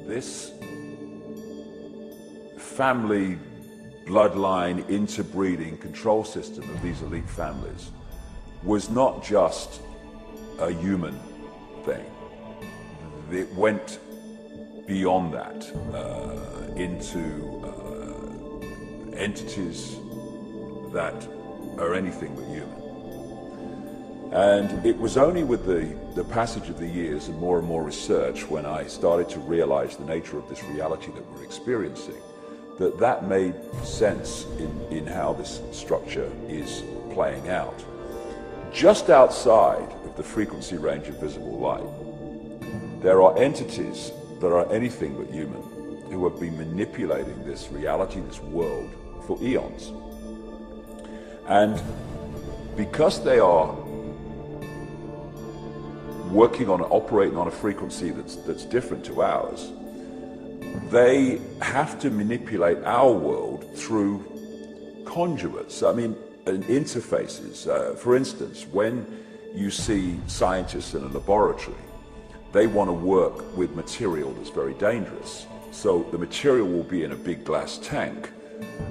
This family bloodline interbreeding control system of these elite families was not just a human thing. It went beyond that into entities that are anything but human. And it was only with the passage of the years and more research when I started to realize the nature of this reality that we're experiencing, that made sense in how this structure is playing out. Just outside of the frequency range of visible light, there are entities that are anything but human who have been manipulating this reality, this world, for eons. And because they are working on, operating on a frequency that's different to ours, they have to manipulate our world through conduits, and interfaces. For instance, when you see scientists in a laboratory, they want to work with material that's very dangerous. So the material will be in a big glass tank,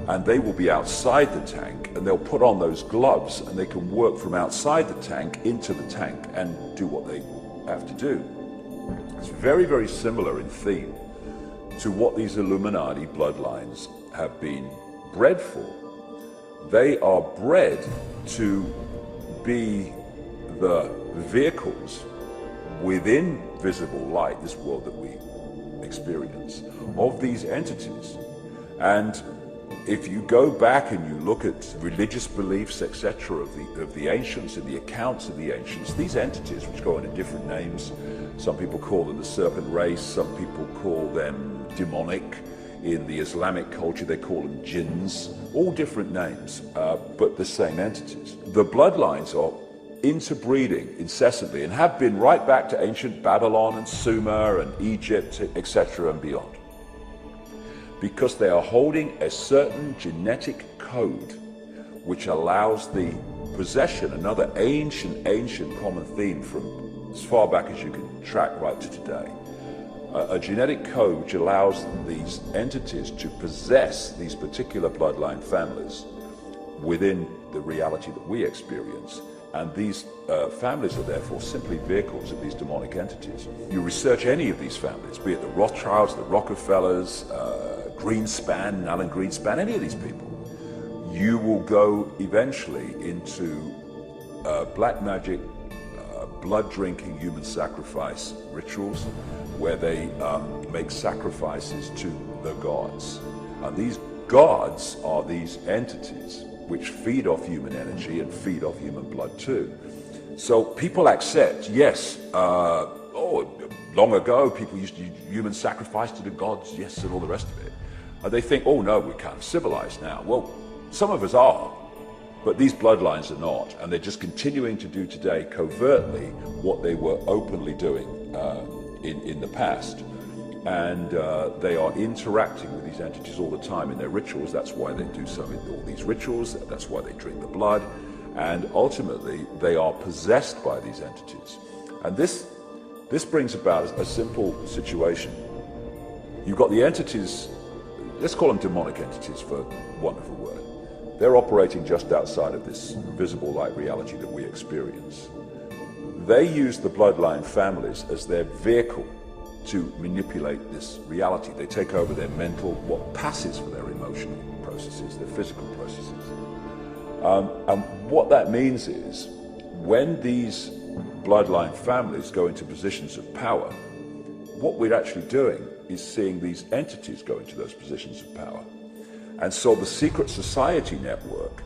and they will be outside the tank, and they'll put on those gloves, and they can work from outside the tank into the tank and do what they have to do. It's very, very similar in theme to what these Illuminati bloodlines have been bred for. They are bred to be the vehicles within visible light, this world that we experience, of these entities. And if you go back and you look at religious beliefs, etc., of the ancients and the accounts of the ancients, these entities, which go under different names, some people call them the serpent race, some people call them demonic. In the Islamic culture, they call them jinns, all different names, but the same entities. The bloodlines are interbreeding incessantly and have been right back to ancient Babylon and Sumer and Egypt, etc., and beyond, because they are holding a certain genetic code which allows the possession, another ancient common theme from as far back as you can track right to today, a genetic code which allows these entities to possess these particular bloodline families within the reality that we experience. And these families are therefore simply vehicles of these demonic entities. You research any of these families, be it the Rothschilds, the Rockefellers, Greenspan, Alan Greenspan, any of these people, you will go eventually into black magic, blood-drinking human sacrifice rituals where they make sacrifices to the gods. And these gods are these entities which feed off human energy and feed off human blood too. So people accept, yes, long ago people used to use human sacrifice to the gods, yes, and all the rest of it. And they think, oh no, we're kind of civilized now. Well, some of us are, but these bloodlines are not, and they're just continuing to do today covertly what they were openly doing in the past. And they are interacting with these entities all the time in their rituals. That's why they do all these rituals. That's why they drink the blood. And ultimately, they are possessed by these entities. And this brings about a simple situation. You've got the entities, let's call them demonic entities for want of a word. They're operating just outside of this visible light reality that we experience. They use the bloodline families as their vehicle to manipulate this reality. They take over their mental, what passes for their emotional processes, their physical processes. And what that means is, when these bloodline families go into positions of power, what we're actually doing is seeing these entities go into those positions of power. And so the secret society network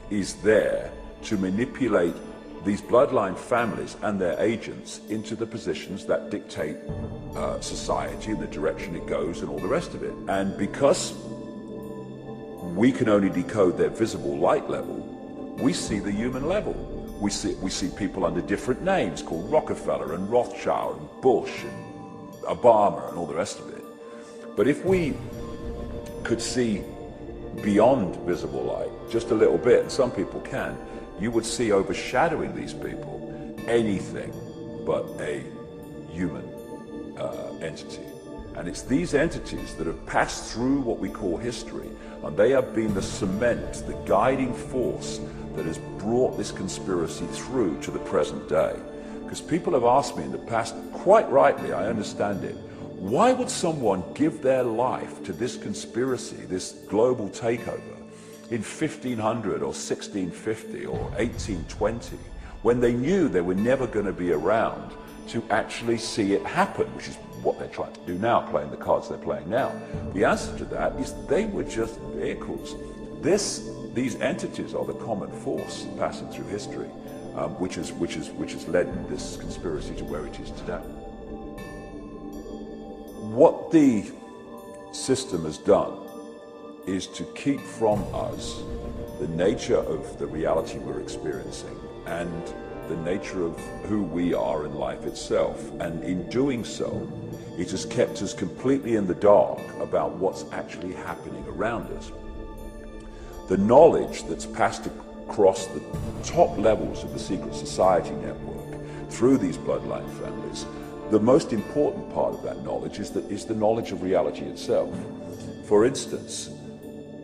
is there to manipulate these bloodline families and their agents into the positions that dictate society and the direction it goes and all the rest of it. And because we can only decode their visible light level, we see the human level. We see people under different names called Rockefeller and Rothschild and Bush and Obama and all the rest of it. But if we could see beyond visible light just a little bit, and some people can, you would see overshadowing these people anything but a human entity. And it's these entities that have passed through what we call history, and they have been the cement, the guiding force that has brought this conspiracy through to the present day. Because people have asked me in the past, quite rightly, I understand it, why would someone give their life to this conspiracy, this global takeover, in 1500 or 1650 or 1820, when they knew they were never going to be around to actually see it happen, which is what they're trying to do now, playing the cards they're playing now? The answer to that is they were just vehicles. These entities are the common force passing through history, which has led this conspiracy to where it is today. What the system has done is to keep from us the nature of the reality we're experiencing and the nature of who we are in life itself. And in doing so, it has kept us completely in the dark about what's actually happening around us. The knowledge that's passed across the top levels of the secret society network through these bloodline families, the most important part of that knowledge is the knowledge of reality itself. For instance,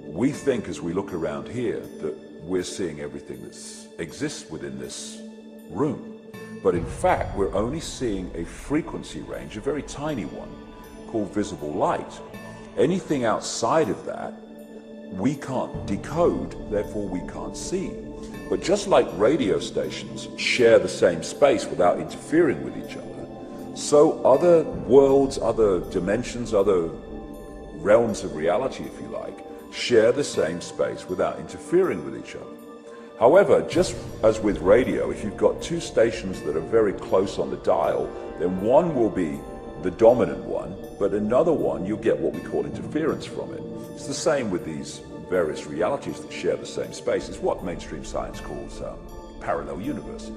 we think as we look around here that we're seeing everything that exists within this room. But in fact, we're only seeing a frequency range, a very tiny one, called visible light. Anything outside of that, we can't decode, therefore we can't see. But just like radio stations share the same space without interfering with each other, so other worlds, other dimensions, other realms of reality, if you like, share the same space without interfering with each other. However, just as with radio, if you've got two stations that are very close on the dial, then one will be the dominant one, but another one you'll get what we call interference from it. It's the same with these various realities that share the same space. It's what mainstream science calls parallel universe.